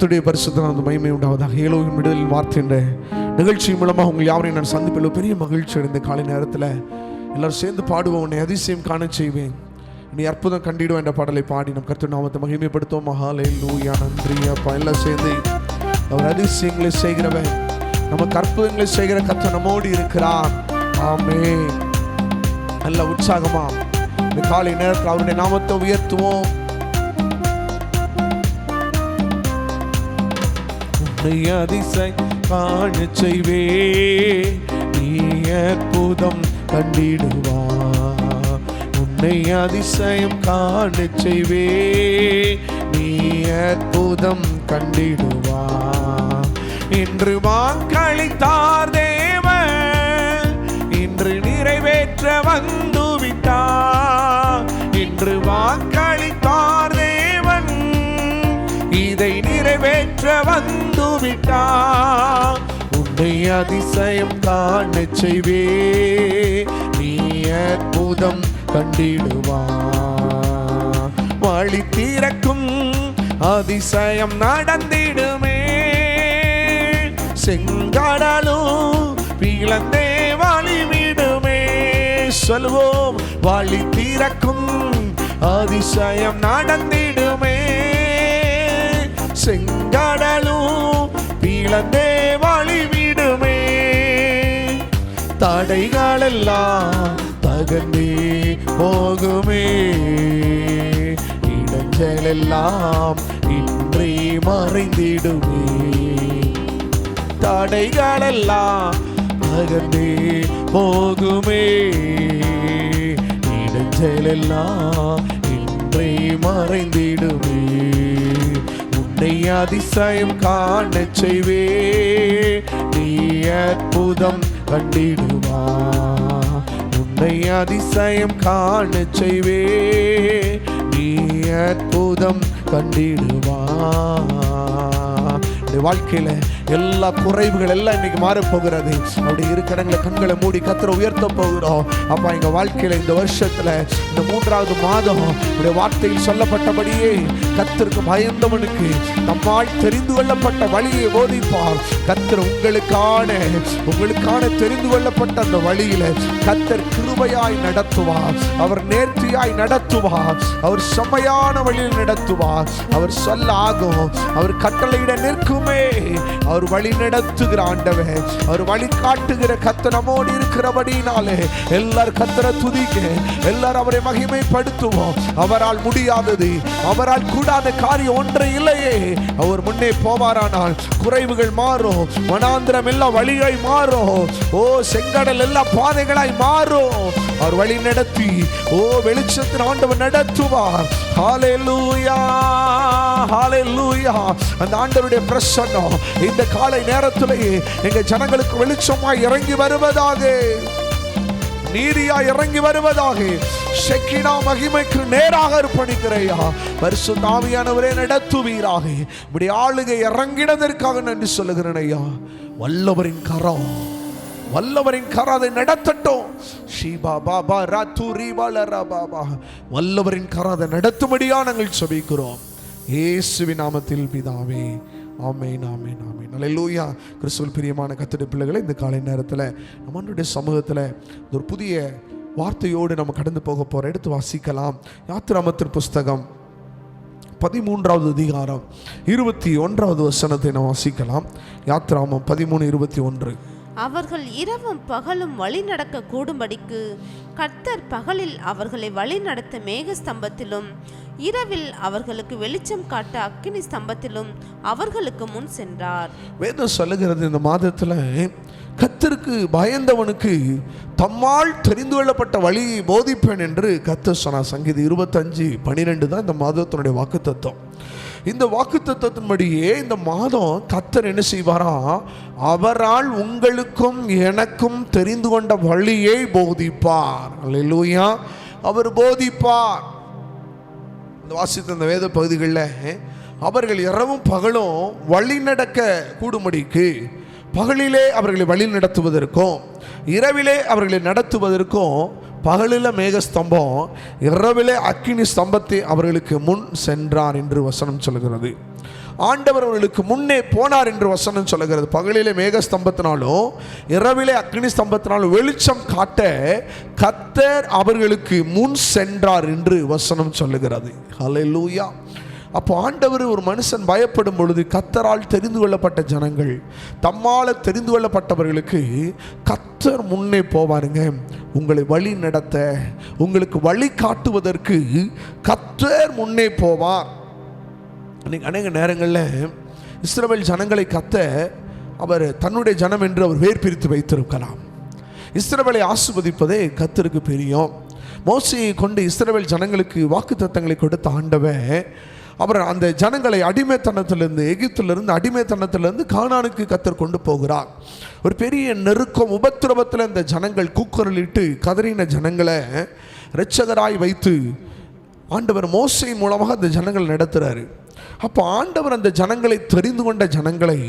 கர்த்தருடைய பரிசுத்த நாமத்துக்கு மகிமை உண்டாவதாக. ஏலோகின் விடுதலின் வார்த்தை என்ற நிகழ்ச்சி மூலமாக உங்கள் யாவரையும் நான் சந்திப்பில் பெரிய மகிழ்ச்சி அடைந்த காலை நேரத்தில் எல்லாரும் சேர்ந்து பாடுவோம். உன்னை அதிசயம் காண செய்வேன், நீ அற்புதம் கண்டிடுவோம் என்ற பாடலை பாடி நம் கர்த்தர் நாமத்தை மகிமைப்படுத்துவோம். ஹல்லேலூயா. நன்றி அப்பா. எல்லாம் சேர்ந்து அவர் அதிசயங்களை செய்கிறவன், நமக்கு அற்புதங்களை செய்கிற கர்த்தர் நம்மோடு இருக்கிறார். ஆமென். நல்ல உற்சாகமா இந்த காலை நேரத்தில் அவருடைய நாமத்தை உயர்த்துவோம். உன்னை அதிசயம் காண செய்வே, நீ அற்புதம் கண்டிடுவா. உன்னை அதிசயம் காண செய்வே, நீ அற்புதம் கண்டிடுவா. இன்று வாக்களித்தார் தேவன், இன்று நிறைவேற்ற வந்துவிட்டார். இன்று வாக்களித்தார் தேவன், இதை நிறைவேற்ற வந்துவிட்டார். உன்னை அதிசயம் காண செய்வே, நீ அற்புதம் கண்டிடுவா. வழி திறக்கும் அதிசயம் நடந்திடுமே, செங்கடலும் பிளந்தே வழிவிடுமே. சொல்வோம், வழி திறக்கும் அதிசயம் நடந்திடுமே, செங்கடலும் பிளந்தே வழிவிடுமே. தடைகளெல்லாம் தகர்ந்தே போகுமே, இடைஞ்சலெல்லாம் இன்றே மறைந்திடுமே. தடைகளெல்லாம் தகர்ந்தே போகுமே, இடைஞ்சலெல்லாம் இன்றே மறைந்திடுமே. உன்னை அதிசயம் காண செய்வே, நீ அற்புதம் கண்டிடுவா. உன்னை அதிசயம் காண செய்வே, நீ அற்புதம் கண்டிடுவா. வாழ்க்கையில எல்லா குறைவுகள் எல்லாம் இன்னைக்கு மாறப்போகிறது. அப்படி இருக்கிறவங்களை கண்களை மூடி கர்த்தரை உயர்த்த போகிறோம். அப்பா, எங்க வாழ்க்கையில இந்த வருஷத்துல இந்த 3வது மாதம் உடைய வார்த்தையில் சொல்லப்பட்டபடியே கர்த்தருக்கு பயந்தவனுக்கு நம்மால் தெரிந்து கொள்ளப்பட்ட வழியை போதிப்பார். கர்த்தர் உங்களுக்கான தெரிந்து கொள்ளப்பட்ட அந்த வழியில கர்த்தர் கிருபையாய் நடத்துவார். அவர் நேர்த்தியாய் நடத்துவார். அவர் செம்மையான வழியில் நடத்துவார். அவர் சொல்ல ஆகும். அவர் கட்டளையிட நிற்குமே. அவர் வழி நடத்துகிற ஆண்டவர், அவர் வழி காட்டுகிற கர்த்தர் நம்மோடு இருக்கிறபடினாலே எல்லாரும் கர்த்தரை துதிக்க, எல்லாரும் அவரை மகிமைப்படுத்துவோம். அவரால் முடியாதது, அவரால் கூடாத காரியம் ஒன்று இல்லையே. அவர் முன்னே போவாரானால் குறைவுகள் மாறும், வனாந்திரம் எல்லாம் வழியாய் மாறும். ஓ, செங்கடல் எல்லா பாதைகளாய் மாறும். அவர் வழி நடத்தி வெளிச்சத்தின் ஆண்டவர் நடத்துவார். ஹல்லேலூயா, ஹல்லேலூயா. அந்த ஆண்டவருடைய பிரசன்னம் இந்த காலை நேரத்திலேயே எங்க ஜனங்களுக்கு வெளிச்சமாய் இறங்கி வருவதாக, நீதியாய் இறங்கி வருவதாக. ஷெக்கினா மகிமைக்கு நேராக அர்ப்பணிக்கிறையா. பரிசுத்த ஆவியானவரே நடத்துவீராக. இப்படி ஆளுகை இறங்கினதற்காக நன்றி சொல்லுகிறேன் ஐயா. வல்லவரின் கரம் அதை நடத்தட்டும். ஷீபா பாபா ராத்துரி வலரா பாபா. வல்லவரின் கரம் அதை நடத்தும்படியா நாங்கள் செபிக்கிறோம் இயேசுவின் நாமத்தில் பிதாவே. ஆமென், ஆமென், ஆமென். அல்லேலூயா. கிறிஸ்துவில் பிரியமான கர்த்தருடைய பிள்ளைகளை, இந்த காலை நேரத்தில் நம்மளுடைய சமூகத்தில் ஒரு புதிய வார்த்தையோடு நம்ம கடந்து போக போகிறோம். எடுத்து வாசிக்கலாம். யாத்திராமத்தின் புஸ்தகம் 13வது அதிகாரம் 21வது வசனத்தை நாம் வாசிக்கலாம். யாத்திராமம் 13:21. அவர்கள் இரவும் பகலும் வழி நடக்க கூடும்படிக்கு கர்த்தர் பகலில் அவர்களை வழி நடத்த மேக ஸ்தம்பத்திலும் இரவில் அவர்களுக்கு வெளிச்சம் காட்ட அக்கினி ஸ்தம்பத்திலும் அவர்களுக்கு முன் சென்றார். வேதம் சொல்லுகிறது, இந்த மாதத்துல கர்த்தருக்கு பயந்தவனுக்கு தம்மால் தெரிந்து கொள்ளப்பட்ட வழியை போதிப்பேன் என்று கர்த்தர் சொன்னார். சங்கீதம் 25:12 தான் இந்த மாதத்தினுடைய வாக்குத்தத்தம். இந்த வாக்குத்தத்தத்தின்படியே இந்த மாதம் கர்த்தர் என்ன செய்வாரா, அவரால் உங்களுக்கும் எனக்கும் தெரிந்து கொண்ட வழியை போதிப்பார். அல்லேலூயா. அவர் போதிப்பார். இந்த வாசித்த இந்த வேத பகுதிகளில் அவர்கள் இரவும் பகலும் வழி நடக்க கூடும்படிக்கு பகலிலே அவர்களை வழி நடத்துவதற்கும் இரவிலே அவர்களை நடத்துவதற்கும் பகலில் மேகஸ்தம்பம், இரவிலே அக்கினி ஸ்தம்பத்தை அவர்களுக்கு முன் சென்றார் என்று வசனம் சொல்கிறது. ஆண்டவர் அவர்களுக்கு முன்னே போனார் என்று வசனம் சொல்லுகிறது. பகலிலே மேக ஸ்தம்பத்தினாலும் இரவிலே அக்னி ஸ்தம்பத்தினாலும் வெளிச்சம் காட்ட கர்த்தர் அவர்களுக்கு முன் சென்றார் என்று வசனம் சொல்லுகிறது. ஹல்லேலூயா. அப்போ ஆண்டவர் ஒரு மனுஷன் பயப்படும் பொழுது கர்த்தரால் தெரிந்து கொள்ளப்பட்ட ஜனங்கள், தம்மால தெரிந்து கொள்ளப்பட்டவர்களுக்கு கர்த்தர் முன்னே போவாருங்க. உங்களை வழி நடத்த, உங்களுக்கு வழி காட்டுவதற்கு கர்த்தர் முன்னே போவார். அநேக நேரங்களில் இஸ்ரவேல் ஜனங்களை கர்த்தர் அவர் தன்னுடைய ஜனம் என்று அவர் வேர் பிரித்து வைத்திருக்கலாம். இஸ்ரவேலை ஆசீர்வதிப்பதே கர்த்தருக்கு பிரியம். மோசேயை கொண்டு இஸ்ரவேல் ஜனங்களுக்கு வாக்குத்தத்தங்களை கொடுத்த ஆண்டவர் அவர் அந்த ஜனங்களை அடிமைத்தனத்திலிருந்து, எகிப்திலிருந்து அடிமைத்தனத்திலிருந்து கானானுக்கு கர்த்தர் கொண்டு போகிறார். ஒரு பெரிய நெருக்கம், உபத்திரவத்தில் இந்த ஜனங்கள் கூக்குரலிட்டு கதறின ஜனங்களை இரட்சகராய் வைத்து ஆண்டவர் மோசே மூலமாக அந்த ஜனங்கள் நடத்துகிறாரு. அப்போ ஆண்டவர் அந்த ஜனங்களை தெரிந்து கொண்ட ஜனங்களை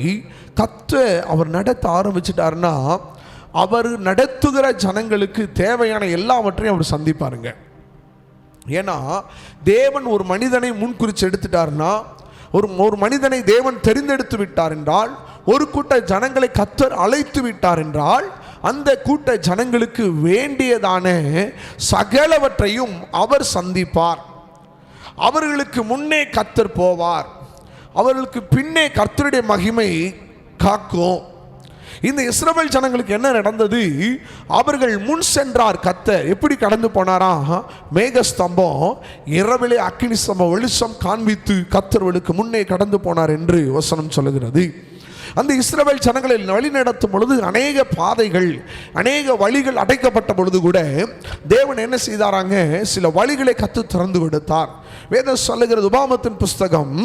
கர்த்தர் அவர் நடத்த ஆரம்பிச்சிட்டாருன்னா, அவர் நடத்துகிற ஜனங்களுக்கு தேவையான எல்லாவற்றையும் அவர் சந்திப்பாருங்க. ஏன்னா தேவன் ஒரு மனிதனை முன்குறிச்சு எடுத்துட்டார்னா, ஒரு மனிதனை தேவன் தெரிந்தெடுத்து விட்டார் என்றால், ஒரு கூட்ட ஜனங்களை கர்த்தர் அழைத்து விட்டார் என்றால், அந்த கூட்ட ஜனங்களுக்கு வேண்டியதான சகலவற்றையும் அவர் சந்திப்பார். அவர்களுக்கு முன்னே கர்த்தர் போவார், அவர்களுக்கு பின்னே கர்த்தருடைய மகிமை காக்கும். இந்த இஸ்ரவேல் ஜனங்களுக்கு என்ன நடந்தது? அவர்கள் முன் சென்றார் கர்த்தர். எப்படி கடந்து போனாரா? மேகஸ்தம்பம், இரவிலே அக்கினி ஸ்தம்பம் வெளிச்சம் காண்பித்து கர்த்தர்களுக்கு முன்னே கடந்து போனார் என்று வசனம் சொல்லுகிறது. அந்த இஸ்ரவேல் ஜனங்களை வழி நடத்தும் பொழுது அநேக பாதைகள், அநேக வழிகள் அடைக்கப்பட்ட பொழுது கூட தேவன் என்ன செய்தாராங்க? சில வழிகளை கர்த்தர் திறந்து கொடுத்தார். வேதம் சொல்லுகிறது, உபாகமத்தின் புஸ்தகம்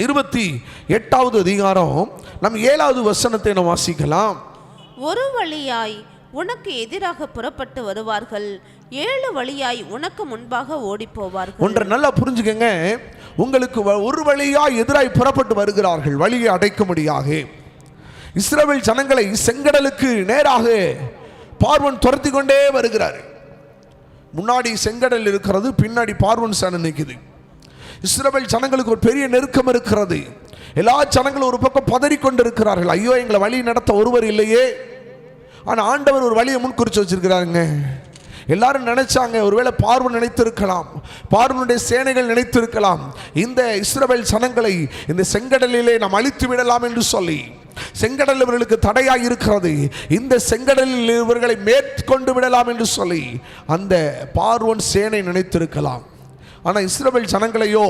28வது அதிகாரம் நம் 7வது வசனத்தை நாம் வாசிக்கலாம். ஒரு வழியாய் உனக்கு எதிராக புறப்பட்டு வருவார்கள், 7 வழியாய் உனக்கு முன்பாக ஓடி போவார்கள். ஒன்றை நல்லா புரிஞ்சுக்கங்க, உங்களுக்கு ஒரு வழியாய் எதிராய் புறப்பட்டு வருகிறார்கள், வழியை அடைக்கும்படியாக. இஸ்ரவேல் ஜனங்களை செங்கடலுக்கு நேராக பார்வோன் துரத்தி கொண்டே வருகிறார். முன்னாடி செங்கடல் இருக்கிறது, பின்னாடி பார்வோன் சேனை நிற்குது. இஸ்ரவேல் ஜனங்களுக்கு ஒரு பெரிய நெருக்கம் இருக்கிறது. எல்லா ஜனங்களும் ஒரு பக்கம் பதறிக்கொண்டு இருக்கிறார்கள், ஐயோ எங்களை வழி நடத்த ஒருவர் இல்லையே. ஆனால் ஆண்டவர் ஒரு வழியை முன்குறிச்சு வச்சிருக்கிறாருங்க. எல்லாரும் நினைச்சாங்க, ஒருவேளை பார்வோன் நினைத்திருக்கலாம், பார்வோனுடைய சேனைகள் நினைத்திருக்கலாம், இந்த இஸ்ரவேல் ஜனங்களை இந்த செங்கடலிலே நாம் அழித்து விடலாம் என்று சொல்லி. செங்கடல் இவர்களுக்கு தடையாக இருக்கிறது, இந்த செங்கடலில் இவர்களை மேற்கொண்டு விடலாம் என்று சொல்லி அந்த பார்வோன் சேனை நினைத்திருக்கலாம். ஆனால் இஸ்ரவேல் ஜனங்களையோ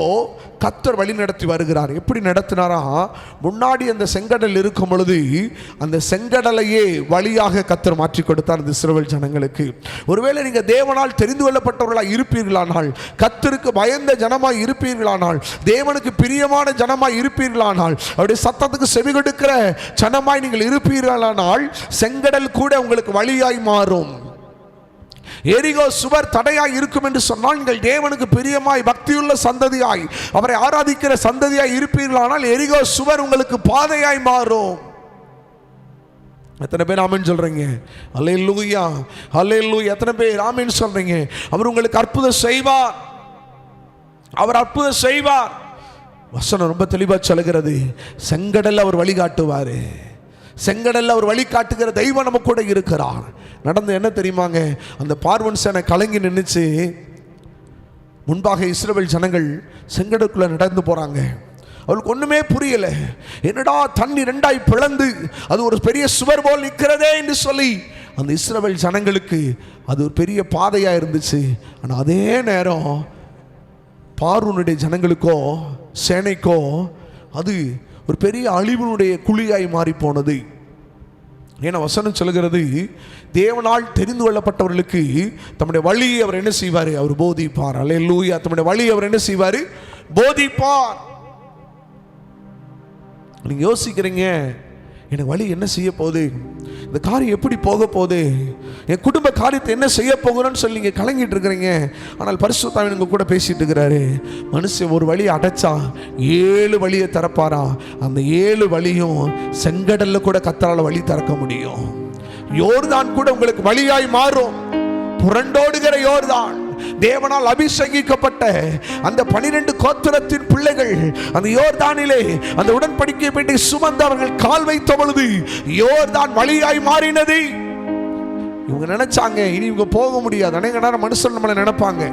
கர்த்தர் வழி நடத்தி வருகிறார். எப்படி நடத்தினாரா? முன்னாடி அந்த செங்கடல் இருக்கும் பொழுது அந்த செங்கடலையே வழியாக கர்த்தர் மாற்றி கொடுத்தார் அந்த இஸ்ரவேல் ஜனங்களுக்கு. ஒருவேளை நீங்கள் தேவனால் தெரிந்து கொள்ளப்பட்டவர்களாக இருப்பீர்களானால், கர்த்தருக்கு பயந்த ஜனமாய் இருப்பீர்களானால், தேவனுக்கு பிரியமான ஜனமாய் இருப்பீர்களானால், அவருடைய சத்தத்துக்கு செவி கொடுக்கிற ஜனமாய் நீங்கள் இருப்பீர்களானால், செங்கடல் கூட உங்களுக்கு வழியாய் மாறும். எரிகோ சுவர் தடையாய் இருக்கும் என்று சொன்னால், நீங்கள் தேவனுக்கு பிரியமாய் பக்தியுள்ள சந்ததியாய் அவரை ஆராதிக்கிற சந்ததியாய் இருப்பீர்களானால், எரிகோ சுவர் உங்களுக்கு பாதையாய் மாறும். எத்தனை பேர் ஆமென் சொல்றீங்க? அல்லேலூயா, அல்லேலூயா. எத்தனை பேர் ஆமென் சொல்றீங்க? அவர் உங்களுக்கு அற்புதம் செய்வார், அவர் அற்புதம் செய்வார். வசனம் ரொம்ப தெளிவா சொல்லுகிறது, செங்கடல் அவர் வழிகாட்டுவார். செங்கடல்ல அவர் வழி காட்டுகிற தெய்வம் நம்ம கூட இருக்கிறார். நடந்து என்ன தெரியுமாங்க? அந்த பார்வோன் சேனை கலங்கி நின்றுச்சு. முன்பாக இஸ்ரவேல் ஜனங்கள் செங்கடலுக்குள்ள நடந்து போறாங்க. அவளுக்கு ஒண்ணுமே புரியல. என்னடா தண்ணி ரெண்டாய் பிளந்து அது ஒரு பெரிய சுவர் போல் நிற்கிறதே என்று சொல்லி அந்த இஸ்ரவேல் ஜனங்களுக்கு அது ஒரு பெரிய பாதையா இருந்துச்சு. ஆனால் அதே நேரம் பார்வோனுடைய ஜனங்களுக்கோ சேனைக்கோ அது ஒரு பெரிய அழிவினுடைய குழியாய் மாறி போனது. ஏன்னா வசனம் சொல்லுகிறது, தேவனால் தெரிந்து கொள்ளப்பட்டவர்களுக்கு தம்முடைய வழியை அவர் என்ன செய்வார்? அவர் போதிப்பார். அல்லேலூயா. தம்முடைய வழியை அவர் என்ன செய்வார்? போதிப்பார். நீங்க யோசிக்கிறீங்க, எனக்கு வழி என்ன செய்ய போகுது, இந்த காரியம் எப்படி போக போகுது, என் குடும்ப காரியத்தை என்ன செய்ய போகிறோன்னு சொல்லி நீங்கள் கலங்கிட்டு இருக்கிறீங்க. ஆனால் பரிசுத்த ஆவியானவர் உங்க கூட பேசிட்டு இருக்கிறாரு. மனுஷன் ஒரு வழியை அடைச்சா 7 வழியை திறப்பாரா. அந்த 7 வழியும் செங்கடல்ல கூட கர்த்தரால் வழி திறக்க முடியும். யோர்தான் கூட உங்களுக்கு வழியாய் மாறும். புரண்டோடுகிற யோர்தான் தேவனால் அபிஷேகிக்கப்பட்ட அந்த 12 கோத்திரத்தின் பிள்ளைகள் அந்த யோர்தானிலே அந்த உடன்படிக்கை பெட்டி சுமந்து அவர்கள் கால் வைத்த பொழுது யோர்தான் வழியாய் மாறினது. இவங்க நினைச்சாங்க இனி இவங்க போக முடியாது. அநேக நேரம் மனுஷன் நம்மளை நினைப்பாங்க,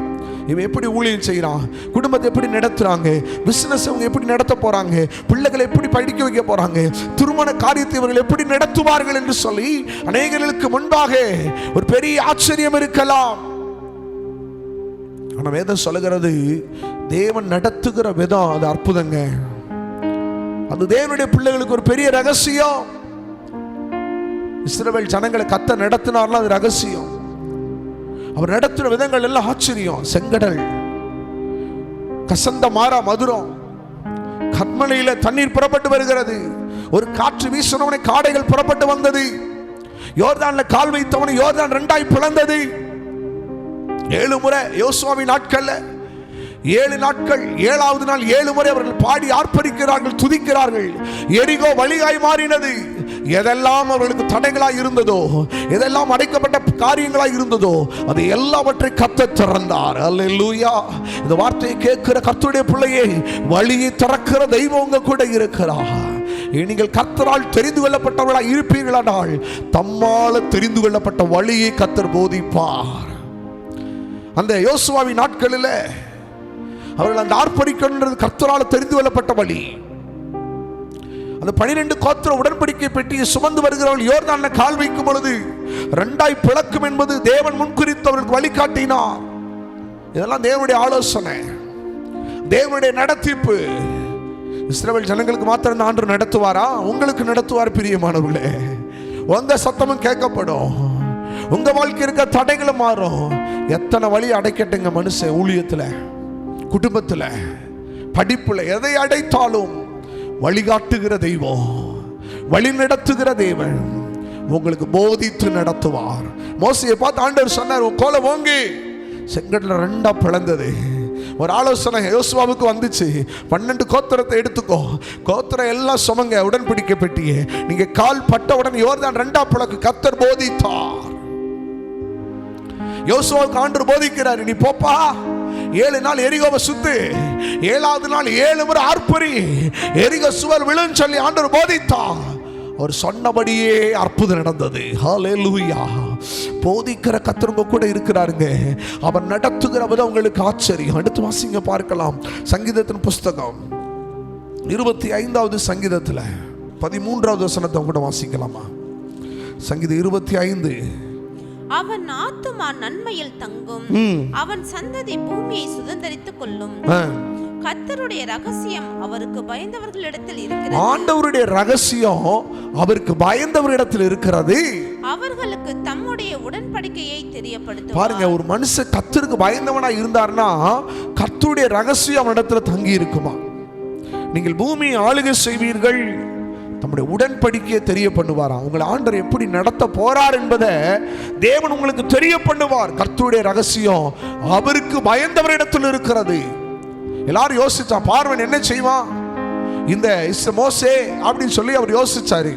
இவன் எப்படி ஊழியம் செய்யறான், குடும்பத்தை எப்படி நடத்துறாங்க, பிசினஸ் அவங்க எப்படி நடத்த போறாங்க, பிள்ளைகளை எப்படி படிக்க வைக்க போறாங்க, திருமண காரியத்தை இவர்கள் எப்படி நடத்துவார்கள் என்று சொல்லி அநேகர்களுக்கு முன்பாக ஒரு பெரிய ஆச்சரியம் இருக்கலாம். ஆனா வேதம் சொல்லுகிறது தேவன் நடத்துகிற விதம் அது அற்புதங்க. அது தேவனுடைய பிள்ளைகளுக்கு ஒரு பெரிய ரகசியம். இஸ்ரவேல் ஜனங்களை கர்த்தர் நடத்தினார்னா அது ரகசியம். அவர் நடத்துற விதங்கள் எல்லாம் ஆச்சரியம். செங்கடல் கசந்த மாறா மதுரம், கர்மலையில தண்ணீர் புறப்பட்டு வருகிறது, ஒரு காற்று வீசினவனை காடைகள் புறப்பட்டு வந்தது, யோர்தான்ல கால் வைத்தவனை யோர்தான் 2ஆய் பிளந்தது. 7 முறை யோசுவாவின் நாட்கள்ல 7 நாட்கள், 7வது நாள் 7 முறை அவர்கள் பாடி ஆர்ப்பரிக்கிறார்கள், துதிக்கிறார்கள். எரிகோ வழியாய் மாறினது. எதெல்லாம் அவர்களுக்கு தடைகளாய் இருந்ததோ, எதெல்லாம் அடைக்கப்பட்ட காரியங்களாய் இருந்ததோ அது எல்லாவற்றை கர்த்தர் திறந்தார். அல்லேலூயா. இந்த வார்த்தையை கேட்கிற கர்த்தருடைய பிள்ளையே, வழியை திறக்கிற தெய்வம் உங்க கூட இருக்கிறார். நீங்கள் கர்த்தரால் தெரிந்து கொள்ளப்பட்டவர்களாய் இருப்பீர்களானால் தம்மால தெரிந்து கொள்ளப்பட்ட வழியை கர்த்தர் போதிப்பார். அந்த யோசுவாவின் நாட்களில் அவர்கள் அந்த ஆர்ப்பரிக்கின்றது கர்த்தரால் தெரிந்து கொள்ளப்பட்ட வழி. அந்த 12 கோத்திர உடன்படிக்கை பெட்டியை சுமந்து வருகிறவர்கள் யோர்தான்ல கால் வைக்கும் பொழுது 2ஆய் பிளக்கும் என்பது தேவன் முன்குறித்து அவர்களுக்கு வழிகாட்டினார். இதெல்லாம் தேவனுடைய ஆலோசனை, தேவனுடைய நடத்திப்பு. இஸ்ரவேல் ஜனங்களுக்கு மாத்திரம் இந்த ஆண்டு நடத்துவாரா? உங்களுக்கு நடத்துவார் பிரியமானவர்களே. உங்க சத்தமும் கேட்கப்படும், உங்க வாழ்க்கை இருக்க தடைகளும் மாறும். எத்தனை வழி அடைக்கட்டுங்க மனுஷன், ஊழியத்துல, குடும்பத்துல, படிப்புல, எதை அடைத்தாலும் வழிகாட்டுகிற தெய்வம், வழி நடத்துகிற தேவன் உங்களுக்கு போதித்து நடத்துவார். மோசேயை பார்த்து ஆண்டவர் சொன்னார், கோலை ஓங்கி. செங்கடல 2ஆ பிளந்தது. ஒரு ஆலோசனை யோசுவாவுக்கு வந்துச்சு, 12 கோத்திரத்தை எடுத்துக்கோ, கோத்திரம் எல்லாம் சுமங்க உடன்படிக்கை பெட்டியே, நீங்க கால் பட்டவுடன் யோர்தான் 2ஆ பிளக்கு. கர்த்தர் போதித்தார். யோசுவாவுக்கு ஆண்டவர் போதிக்கிறார், நீ போப்பா, 7 நாள் எரிகோவை சுத்து, 7வது நாள் 7 முறை ஆர்ப்பரி, எரிகோ சுவர் விழுன்னு சொல்லி ஆண்டவர் போதித்தார். அவர் சொன்னபடியே அற்புதம் நடந்தது. ஹல்லேலூயா. போதிக்கிற கர்த்தர் கூட இருக்கிறாருங்க. அவர் நடத்துகிற விதம் உங்களுக்கு ஆச்சரியம். அடுத்து வாசிங்க பார்க்கலாம். சங்கீதத்தின் புஸ்தகம் 25வது சங்கீதத்தில் 13வது வசனத்தை கூட வாசிக்கலாமா? சங்கீதம் 25. அவன் ஆத்துமா நன்மையில் தங்கும், அவன் சந்ததி பூமியை சுதந்தரித்துக் கொள்ளும். கர்த்தருடைய ரகசியம் அவருக்கு பயந்தவர்களிடத்தில் இருக்கிறது. ஆண்டவருடைய ரகசியம் அவருக்கு பயந்தவரிடத்தில் இருக்கிறது. அவர்களுக்கு தம்முடைய உடன்படிக்கையை தெரியப்படுத்துவார். பாருங்க, ஒரு மனுஷன் கர்த்தருக்கு பயந்தவனா இருந்தார்னா கர்த்தருடைய ரகசியம் அவனிடத்தில் தங்கி இருக்குமா? நீங்கள் பூமியை ஆளுகை செய்வீர்கள், தம்முடைய உடன்படிக்கையை தெரிய பண்ணுவாரா? உங்களை ஆண்டவர் எப்படி நடத்த போறார் என்பதை தேவன் உங்களுக்கு தெரிய பண்ணுவார். கர்த்தருடைய ரகசியம் அவருக்கு பயந்தவரிடத்தில் இருக்கிறது. எல்லாரும் யோசிச்சா, பார்வன் என்ன செய்வான், இந்த மோசே அப்படின்னு சொல்லி அவர் யோசிச்சாரு.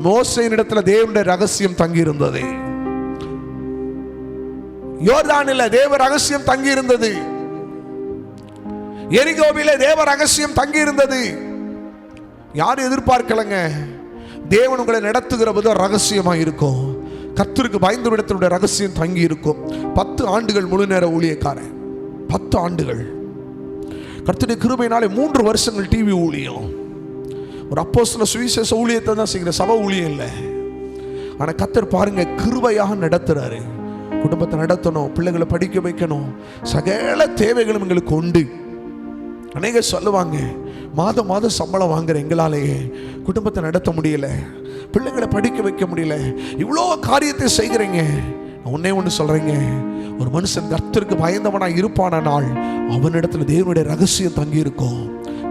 மோசேயின் இடத்துல தேவனுடைய ரகசியம் தங்கி இருந்தது. யோர்தானில் தேவ ரகசியம் தங்கி இருந்தது. எரிகோவிலே தேவ ரகசியம் தங்கி இருந்தது. யாரும் எதிர்பார்க்கலங்க. தேவன் உங்களை நடத்துகிற போது ரகசியமா இருக்கும். கர்த்தருக்கு பயந்த இடத்தினுடைய ரகசியம் தங்கி இருக்கும். 10 ஆண்டுகள் முழு நேர ஊழியக்காரன், 10 ஆண்டுகள் கர்த்தருடைய கிருபையினாலே 3 வருஷங்கள் டிவி ஊழியம். ஒரு அப்போஸ்தல சுவிசேஷ ஊழியத்தை தான் செய்கிற, சபை ஊழியம் இல்லை. ஆனால் கர்த்தர் பாருங்க கிருபையாக நடத்துறாரு. குடும்பத்தை நடத்தணும், பிள்ளைகளை படிக்க வைக்கணும், சகல தேவைகளும் எங்களுக்கு உண்டு. அநேகர் சொல்லுவாங்க, மாதம் மாதம் சம்பளம் வாங்குற எங்களாலேயே குடும்பத்தை நடத்த முடியல, பிள்ளைங்களை படிக்க வைக்க முடியல, இவ்வளோ காரியத்தை செய்கிறீங்க. ஒன்னே ஒன்று சொல்றீங்க, ஒரு மனுஷன் கர்த்தருக்கு பயந்தவனா இருப்பானால் அவனிடத்துல தேவனுடைய ரகசியம் தங்கி இருக்கும்.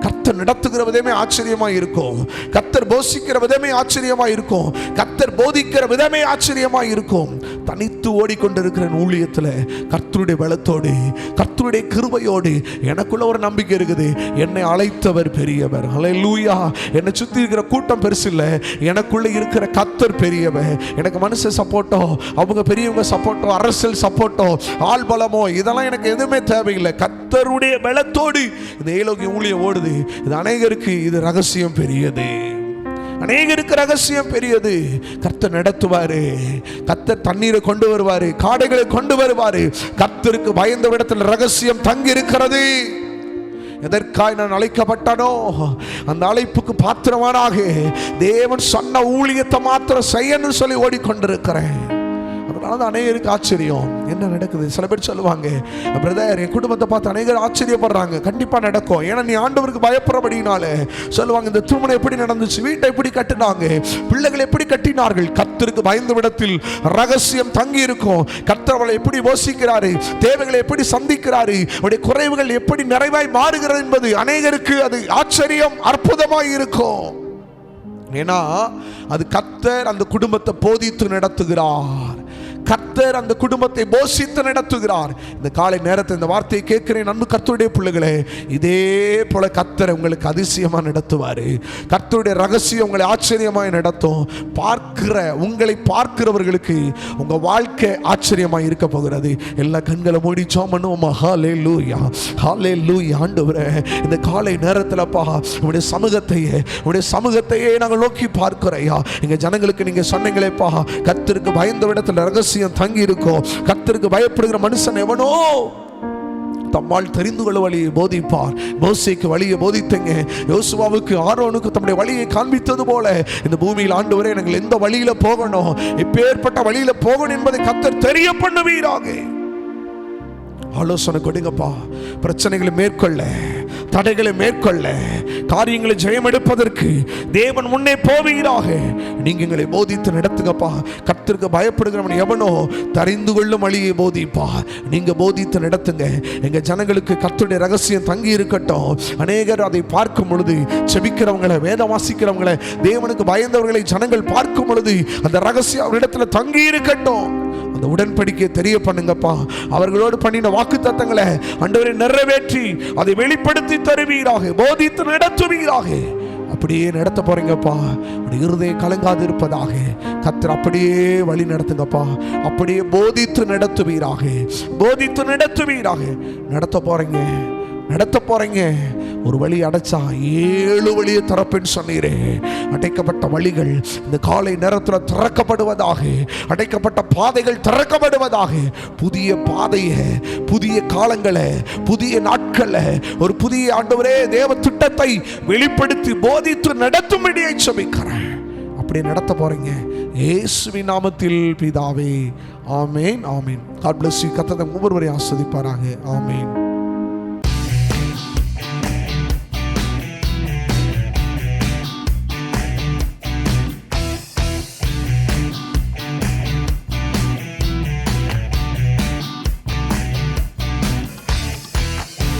கர்த்தர் நடத்துகிற விதமே ஆச்சரியமா இருக்கும். கர்த்தர் போஷிக்கிற விதமே ஆச்சரியமா இருக்கும். கர்த்தர் போதிக்கிற விதமே ஆச்சரியமா இருக்கும். தனித்து ஓடிக்கொண்டிருக்கிற ஊழியத்துல கர்த்தருடைய பலத்தோடு, கர்த்தருடைய கிருபையோடு எனக்குள்ள ஒரு நம்பிக்கை இருக்குது. என்னை அழைத்தவர் பெரியவர். ஹல்லேலூயா. என்னை சுத்தி இருக்கிற கூட்டம் பெருசு இல்லை, எனக்குள்ள இருக்கிற கர்த்தர் பெரியவர். எனக்கு மனுஷ சப்போர்ட்டோ, அவங்க பெரியவங்க சப்போர்ட்டோ, அரசியல் சப்போர்ட்டோ, ஆள் பலமோ, இதெல்லாம் எனக்கு எதுவுமே தேவையில்லை. கர்த்தருடைய பலத்தோடு இந்த ஏலோகிய ஊழியம் ஓடுது. இது அநேகருக்கு இது ரகசியம் பெரியது. அநேகருக்கு ரகசியம் பெரியது. கர்த்தர் நடத்துவாரு. கர்த்தர் தண்ணீரை கொண்டு வருவாரு, காடைகளை கொண்டு வருவாரு. கர்த்தருக்கு பயந்த இடத்துல ரகசியம் தங்கி இருக்கிறது. எதற்காய் நான் அழைக்கப்பட்டனோ அந்த அழைப்புக்கு பாத்திரமானாக தேவன் சொன்ன ஊழியத்தை மாத்திரம் செய்யணும்னு சொல்லி ஓடிக்கொண்டிருக்கிறேன். அதனால அநேகருக்கு ஆச்சரியம். என்ன நடக்குது? சில பேர் சொல்லுவாங்க, பிரதர் என் குடும்பத்தை பார்த்து அநேகர் ஆச்சரியப்படுறாங்க. கண்டிப்பா நடக்கும். ஏன்னா நீ ஆண்டவருக்கு பயப்படுறபடினால சொல்லுவாங்க, இந்த திருமணம் எப்படி நடந்துச்சு, வீட்டை எப்படி கட்டினாங்க, பிள்ளைகள் எப்படி கட்டினார்கள். கர்த்தருக்கு பயந்த விடத்தில் ரகசியம் தங்கி இருக்கும். கர்த்தர் அவளை எப்படி போஷிக்கிறாரு, தேவைகளை எப்படி சந்திக்கிறாரு, அவருடைய குறைவுகள் எப்படி நிறைவாய் மாறுகிறது என்பது அநேகருக்கு அது ஆச்சரியம், அற்புதமாய் இருக்கும். ஏன்னா அது கர்த்தர் அந்த குடும்பத்தை போதித்து நடத்துகிறார். கர்த்தர் அந்த குடும்பத்தை போஷித்து நடத்துகிறார். இந்த காலை நேரத்தில் இந்த வார்த்தையை கேட்கிறேன் அன்பு கர்த்தருடைய பிள்ளைகளே. இதே போல கர்த்தர் உங்களுக்கு அதிசயமா நடத்துவாரு. கர்த்தருடைய ரகசியம் உங்களை ஆச்சரியமாய் நடத்தும். உங்களை பார்க்கிறவர்களுக்கு உங்க வாழ்க்கை ஆச்சரியமாய் இருக்க போகிறது. எல்லா கண்களை மூடி ஜெபம் பண்ணுவோமா? ஹல்லேலூயா, ஹல்லேலூயா. ஆண்டவரே, இந்த காலை நேரத்தில்ப்பா உங்களுடைய சமூகத்தையே நாங்கள் நோக்கி பார்க்கிறோம். எங்க ஜனங்களுக்கு நீங்க சொன்னீங்களேப்பா, கர்த்தருக்கு பயந்த இடத்துல ரகசியம் தங்கி இருக்கும். கர்த்தருக்கு பயப்படுகிற மனுஷன் எவனோ தம்மால் தெரிந்து கொள்ள வழியை போதிப்பார். மோசேக்கு வழியை போதித்தங்க, யோசுவாவுக்கு ஆரோனுக்கு தம்முடைய வழியை காண்பித்தது போல இந்த பூமியில் ஆண்டவரே நாங்கள் எந்த வழியில போகணும், எப்பேற்பட்ட வழியில போகணும் என்பதை கர்த்தர் தெரிய பண்ணுவீராக. ஆலோசனை கொடுங்கப்பா. பிரச்சனைகளை மேற்கொள்ள, தடைகளை மேற்கொள்ள, காரியங்களை ஜெயம் எடுப்பதற்கு தேவன் முன்னே போவீராக. நீங்க எங்களை போதித்து நடத்துங்கப்பா. கர்த்தருக்கு பயப்படுகிறவன் எவனோ தெரிந்து கொள்ளும் வழியை போதிப்பா. நீங்க போதித்து நடத்துங்க. எங்க ஜனங்களுக்கு கர்த்தருடைய ரகசியம் தங்கி இருக்கட்டும். அநேகர் அதை பார்க்கும் பொழுது, செபிக்கிறவங்களை, வேதம் வாசிக்கிறவங்களை, தேவனுக்கு பயந்தவர்களை ஜனங்கள் பார்க்கும் பொழுது அந்த ரகசியம் அவரிடத்துல தங்கி இருக்கட்டும். அந்த உடன்படிக்கையை தெரிய பண்ணுங்கப்பா. அவர்களோடு பண்ணின வாக்குத்தத்தங்களை ஆண்டவரே நிறைவேற்றி அதை வெளிப்படுத்தி தருவீராக, போதித்து நடத்துவீராக. அப்படியே நடத்த போறீங்கப்பா. இருதயம் கலங்காது இருப்பதாக கர்த்தர் அப்படியே வழி நடத்துங்கப்பா. அப்படியே போதித்து நடத்துவீராக, போதித்து நடத்துவீராக. நடத்த போறீங்க. ஒரு வழி அடைச்சா 7 வழியை திறப்பேன்னு சொன்னீரே. அடைக்கப்பட்ட வழிகள் இந்த காலை நேரத்தில் திறக்கப்படுவதாக. அடைக்கப்பட்ட பாதைகள் திறக்கப்படுவதாக. புதிய பாதையை, புதிய காலங்களை, புதிய நாட்களை, ஒரு புதிய ஆண்டவரே தேவ திட்டத்தை வெளிப்படுத்தி போதித்து நடத்தும்படியை ஜெபிக்கிறேன். அப்படி நடத்த போறீங்க இயேசுவின் நாமத்தில் பிதாவே. ஆமேன், ஆமேன். God bless you. கர்த்தர் ஒவ்வொருவரையும் ஆசீர்வதிப்பாராக. ஆமேன்.